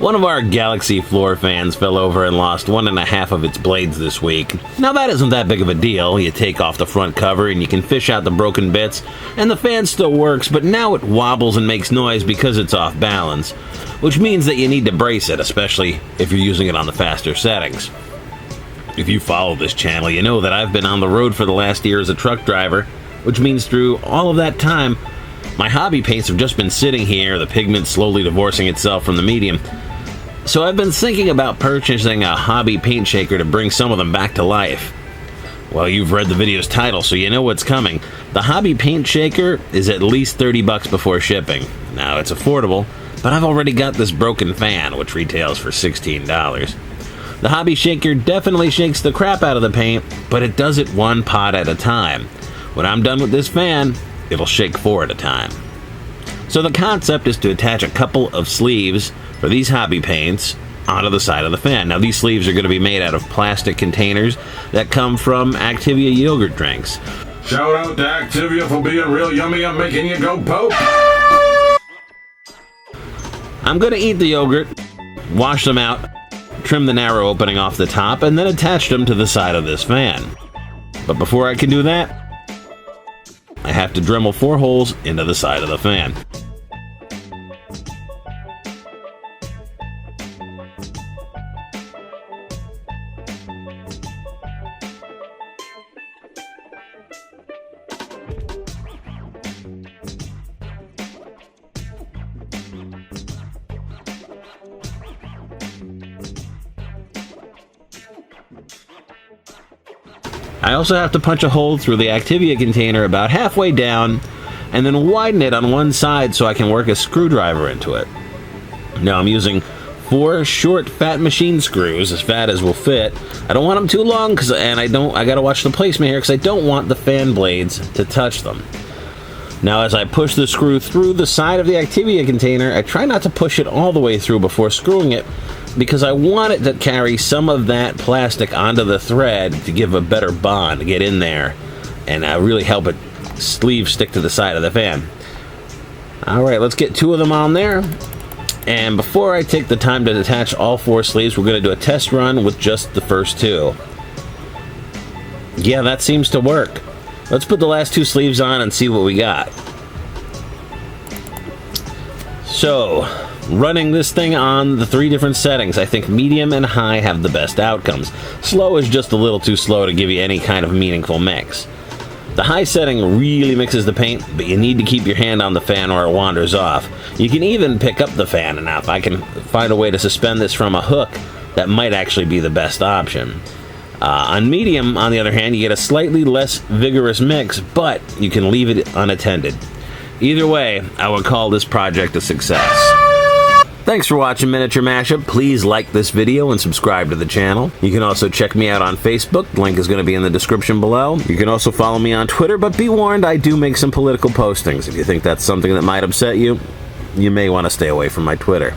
One of our Galaxy floor fans fell over and lost 1.5 of its blades this week. Now that isn't that big of a deal. You take off the front cover and you can fish out the broken bits, and the fan still works, but now it wobbles and makes noise because it's off balance, which means that you need to brace it, especially if you're using it on the faster settings. If you follow this channel, you know that I've been on the road for the last year as a truck driver, which means through all of that time, my hobby paints have just been sitting here, the pigment slowly divorcing itself from the medium. So I've been thinking about purchasing a hobby paint shaker to bring some of them back to life. Well, you've read the video's title, so you know what's coming. The hobby paint shaker is at least $30 before shipping. Now, it's affordable, but I've already got this broken fan, which retails for $16. The hobby shaker definitely shakes the crap out of the paint, but it does it one pot at a time. When I'm done with this fan, it'll shake 4 at a time. So the concept is to attach a couple of sleeves for these hobby paints onto the side of the fan. Now these sleeves are going to be made out of plastic containers that come from Activia yogurt drinks. Shout out to Activia for being real yummy and making you go poop. I'm going to eat the yogurt, wash them out, trim the narrow opening off the top, and then attach them to the side of this fan. But before I can do that, I have to Dremel 4 holes into the side of the fan. I also have to punch a hole through the Activia container about halfway down and then widen it on one side so I can work a screwdriver into it. Now I'm using 4 short fat machine screws, as fat as will fit. I don't want them too long I gotta watch the placement here because I don't want the fan blades to touch them. Now as I push the screw through the side of the Activia container, I try not to push it all the way through before screwing it, because I want it to carry some of that plastic onto the thread to give a better bond, to get in there, and really help it sleeve stick to the side of the fan. Alright, let's get 2 of them on there. And before I take the time to attach all 4 sleeves, we're going to do a test run with just the first 2. Yeah, that seems to work. Let's put the last 2 sleeves on and see what we got. So, running this thing on the 3 different settings, I think medium and high have the best outcomes. Slow is just a little too slow to give you any kind of meaningful mix. The high setting really mixes the paint, but you need to keep your hand on the fan or it wanders off. You can even pick up the fan, and if I can find a way to suspend this from a hook, that might actually be the best option. On medium, on the other hand, you get a slightly less vigorous mix, but you can leave it unattended. Either way, I would call this project a success. Thanks for watching Miniature Mashup. Please like this video and subscribe to the channel. You can also check me out on Facebook. The link is going to be in the description below. You can also follow me on Twitter, but be warned, I do make some political postings. If you think that's something that might upset you, you may want to stay away from my Twitter.